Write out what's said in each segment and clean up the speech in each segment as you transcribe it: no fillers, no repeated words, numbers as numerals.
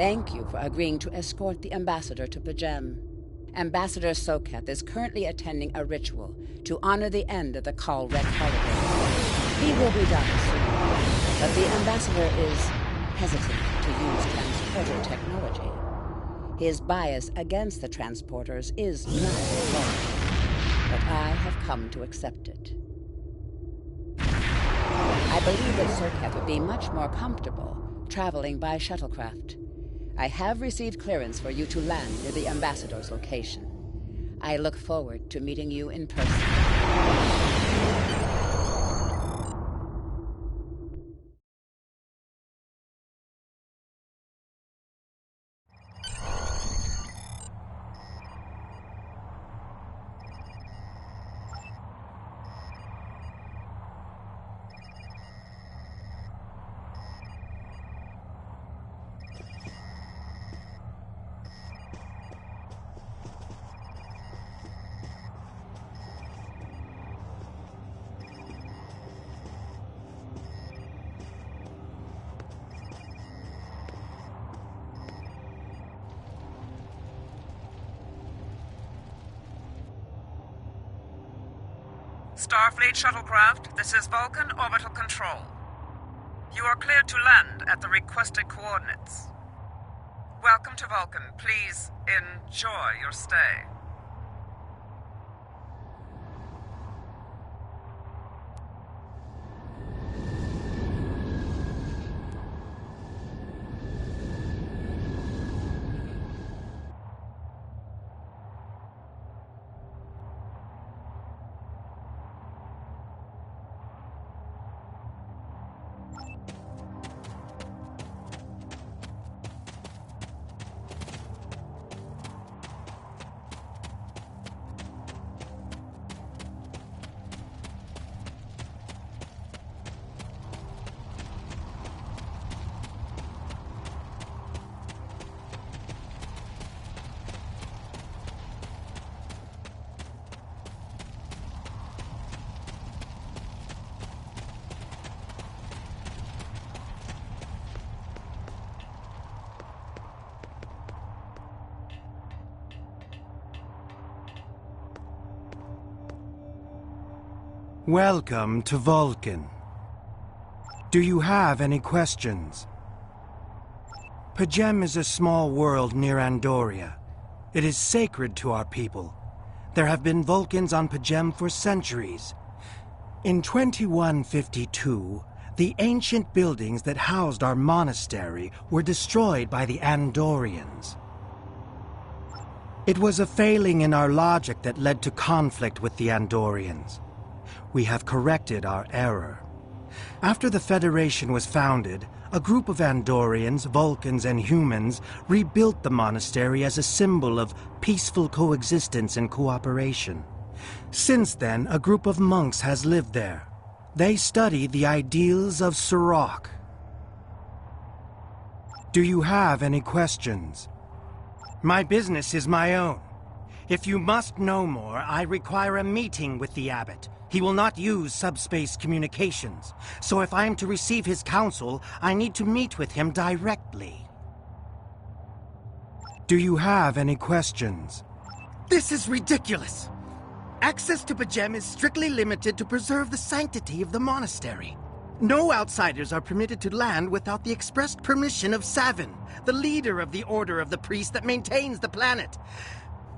Thank you for agreeing to escort the ambassador to Pajem. Ambassador Soketh is currently attending a ritual to honor the end of the Kalrek holiday. He will be done soon, but the ambassador is hesitant to use transporter technology. His bias against the transporters is not wrong, but I have come to accept it. I believe that Soketh would be much more comfortable traveling by shuttlecraft. I have received clearance for you to land near the ambassador's location. I look forward to meeting you in person. Starfleet shuttlecraft, this is Vulcan Orbital Control. You are cleared to land at the requested coordinates. Welcome to Vulcan. Please enjoy your stay. Welcome to Vulcan. Do you have any questions? Pajem is a small world near Andoria. It is sacred to our people. There have been Vulcans on Pajem for centuries. In 2152, the ancient buildings that housed our monastery were destroyed by the Andorians. It was a failing in our logic that led to conflict with the Andorians. We have corrected our error. After the Federation was founded, a group of Andorians, Vulcans, and humans rebuilt the monastery as a symbol of peaceful coexistence and cooperation. Since then, a group of monks has lived there. They study the ideals of Sirach. Do you have any questions? My business is my own. If you must know more, I require a meeting with the abbot. He will not use subspace communications, so if I am to receive his counsel, I need to meet with him directly. Do you have any questions? This is ridiculous! Access to Pajem is strictly limited to preserve the sanctity of the monastery. No outsiders are permitted to land without the expressed permission of Savin, the leader of the Order of the Priest that maintains the planet.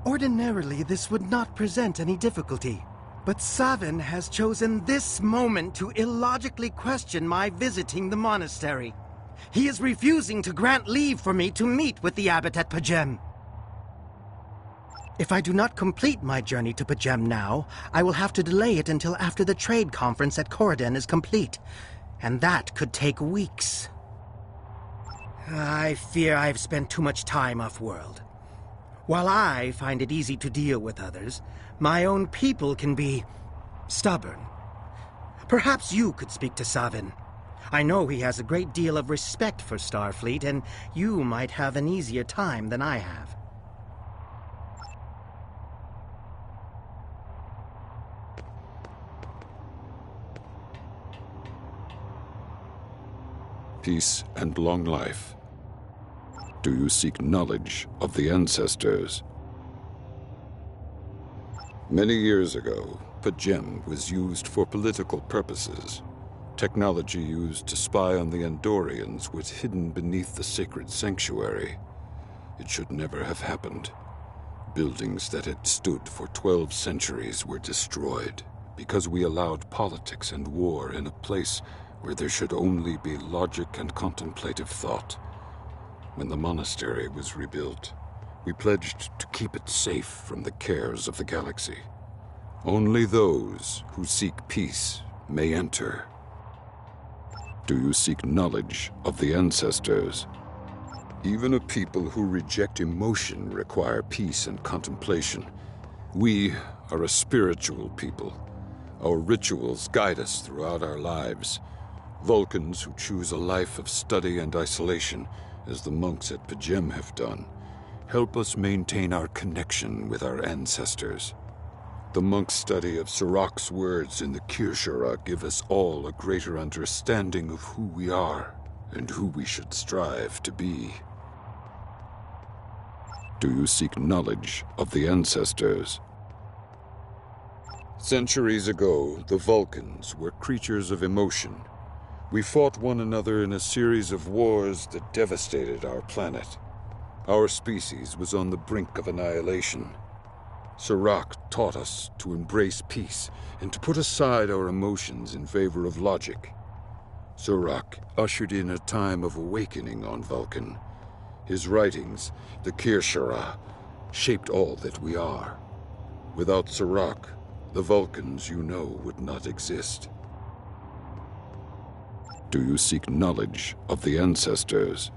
Ordinarily, this would not present any difficulty. But Savin has chosen this moment to illogically question my visiting the monastery. He is refusing to grant leave for me to meet with the abbot at Pajem. If I do not complete my journey to Pajem now, I will have to delay it until after the trade conference at Corridon is complete. And that could take weeks. I fear I've spent too much time off-world. While I find it easy to deal with others, my own people can be stubborn. Perhaps you could speak to Savin. I know he has a great deal of respect for Starfleet, and you might have an easier time than I have. Peace and long life. Do you seek knowledge of the ancestors? Many years ago, Pajem was used for political purposes. Technology used to spy on the Andorians was hidden beneath the sacred sanctuary. It should never have happened. Buildings that had stood for 12 centuries were destroyed because we allowed politics and war in a place where there should only be logic and contemplative thought. When the monastery was rebuilt, we pledged to keep it safe from the cares of the galaxy. Only those who seek peace may enter. Do you seek knowledge of the ancestors? Even a people who reject emotion require peace and contemplation. We are a spiritual people. Our rituals guide us throughout our lives. Vulcans who choose a life of study and isolation, as the monks at Pajem have done, help us maintain our connection with our ancestors. The monk's study of Sirach's words in the Kirshara give us all a greater understanding of who we are and who we should strive to be. Do you seek knowledge of the ancestors? Centuries ago, the Vulcans were creatures of emotion. We fought one another in a series of wars that devastated our planet. Our species was on the brink of annihilation. Sirach taught us to embrace peace and to put aside our emotions in favor of logic. Sirach ushered in a time of awakening on Vulcan. His writings, the Kirshara, shaped all that we are. Without Sirach, the Vulcans you know would not exist. Do you seek knowledge of the ancestors?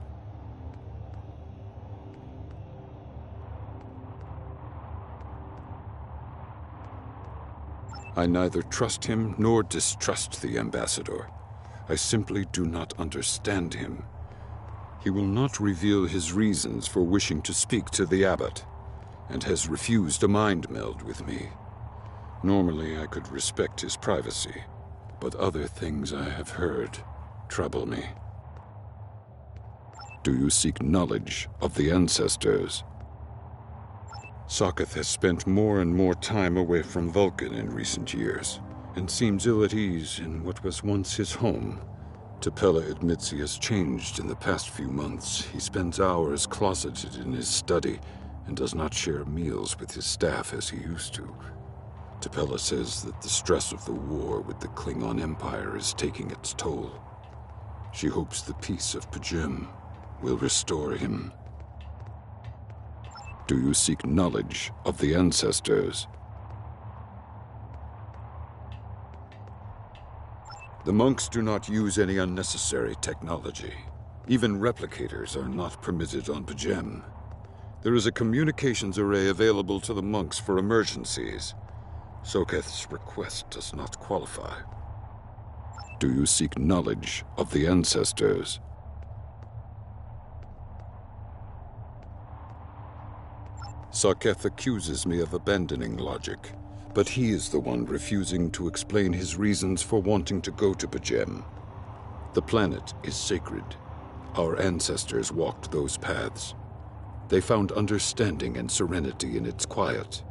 I neither trust him nor distrust the ambassador. I simply do not understand him. He will not reveal his reasons for wishing to speak to the abbot, and has refused a mind meld with me. Normally I could respect his privacy, but other things I have heard trouble me. Do you seek knowledge of the ancestors? Sokath has spent more and more time away from Vulcan in recent years, and seems ill at ease in what was once his home. Tapella admits he has changed in the past few months. He spends hours closeted in his study, and does not share meals with his staff as he used to. Tapella says that the stress of the war with the Klingon Empire is taking its toll. She hopes the peace of Pajem will restore him. Do you seek knowledge of the ancestors? The monks do not use any unnecessary technology. Even replicators are not permitted on Pajem. There is a communications array available to the monks for emergencies. Sokath's request does not qualify. Do you seek knowledge of the ancestors? Sokath accuses me of abandoning logic, but he is the one refusing to explain his reasons for wanting to go to Pajem. The planet is sacred. Our ancestors walked those paths. They found understanding and serenity in its quiet.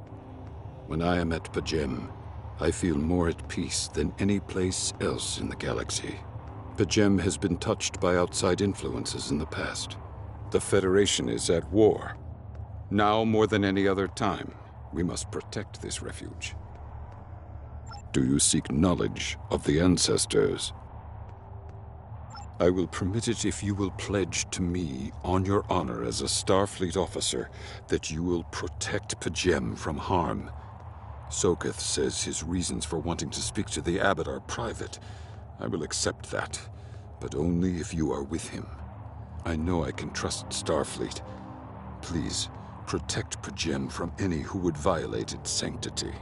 When I am at Pajem, I feel more at peace than any place else in the galaxy. Pajem has been touched by outside influences in the past. The Federation is at war. Now more than any other time, we must protect this refuge. Do you seek knowledge of the ancestors? I will permit it if you will pledge to me, on your honor as a Starfleet officer, that you will protect Pajem from harm. Sokath says his reasons for wanting to speak to the abbot are private. I will accept that, but only if you are with him. I know I can trust Starfleet. Please, protect Pajem from any who would violate its sanctity.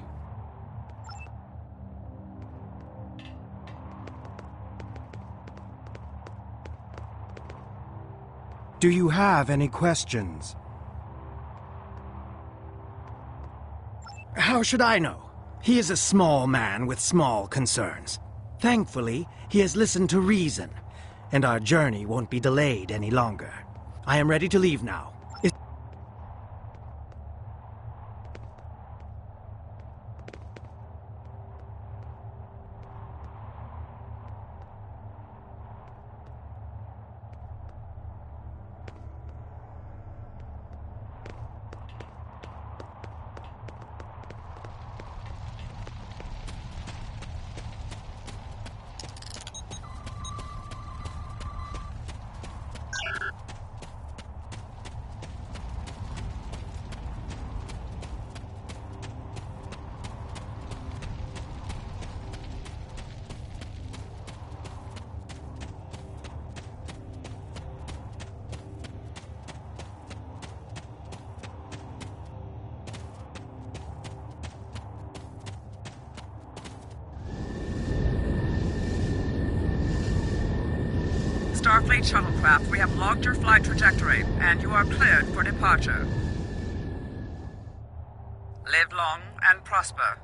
Do you have any questions? How should I know? He is a small man with small concerns. Thankfully, he has listened to reason, and our journey won't be delayed any longer. I am ready to leave now. Starfleet shuttlecraft, we have logged your flight trajectory, and you are cleared for departure. Live long and prosper.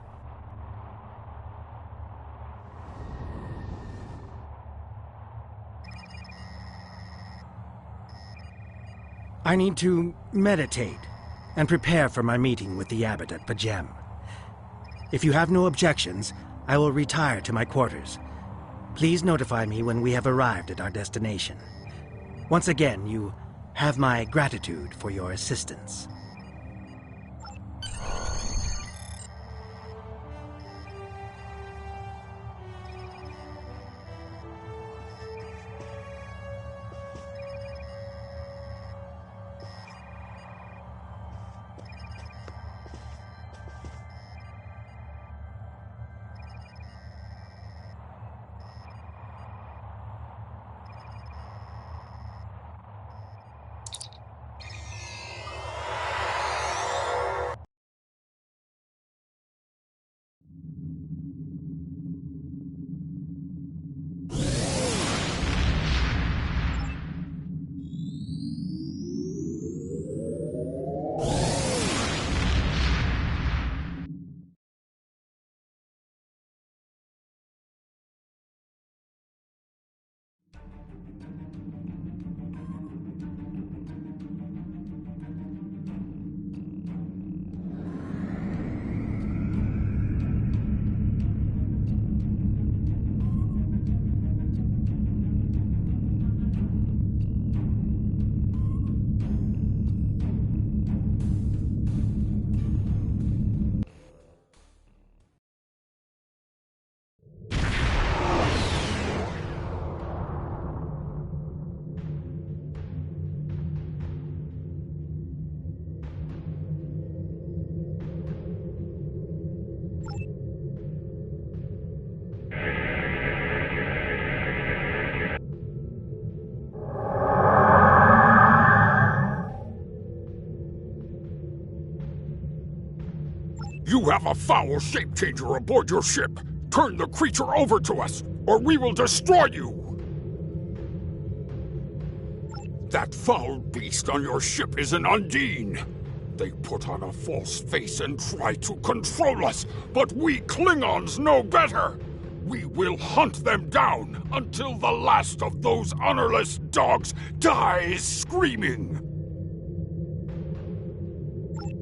I need to meditate and prepare for my meeting with the abbot at Pajem. If you have no objections, I will retire to my quarters. Please notify me when we have arrived at our destination. Once again, you have my gratitude for your assistance. You have a foul shape-changer aboard your ship. Turn the creature over to us, or we will destroy you! That foul beast on your ship is an Undine. They put on a false face and try to control us, but we Klingons know better! We will hunt them down until the last of those honorless dogs dies screaming!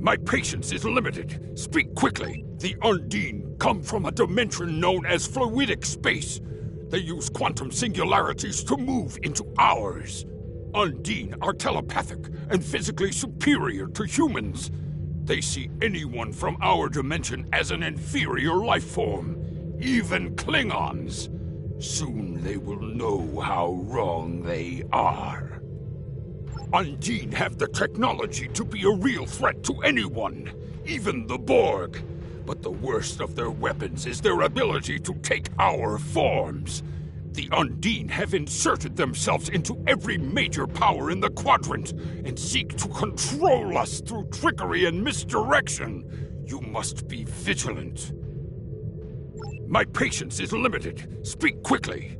My patience is limited. Speak quickly. The Undine come from a dimension known as fluidic space. They use quantum singularities to move into ours. Undine are telepathic and physically superior to humans. They see anyone from our dimension as an inferior life form, even Klingons. Soon they will know how wrong they are. Undine have the technology to be a real threat to anyone, even the Borg. But the worst of their weapons is their ability to take our forms. The Undine have inserted themselves into every major power in the quadrant and seek to control us through trickery and misdirection. You must be vigilant. My patience is limited. Speak quickly.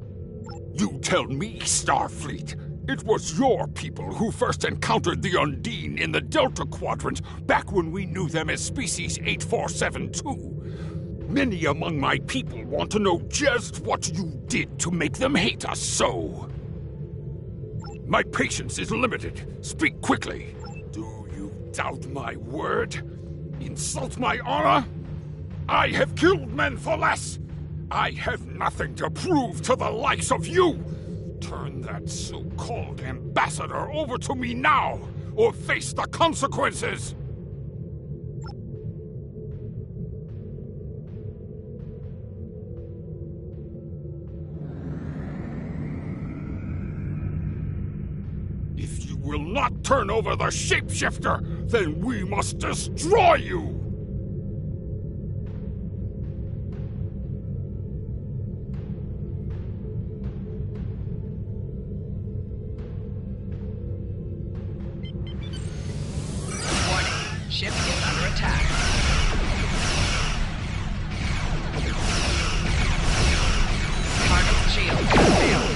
You tell me, Starfleet. It was your people who first encountered the Undine in the Delta Quadrant back when we knew them as Species 8472. Many among my people want to know just what you did to make them hate us so. My patience is limited. Speak quickly. Do you doubt my word? Insult my honor? I have killed men for less! I have nothing to prove to the likes of you! Turn that so-called ambassador over to me now, or face the consequences! If you will not turn over the shapeshifter, then we must destroy you! Ship is under attack. Target's shield has failed.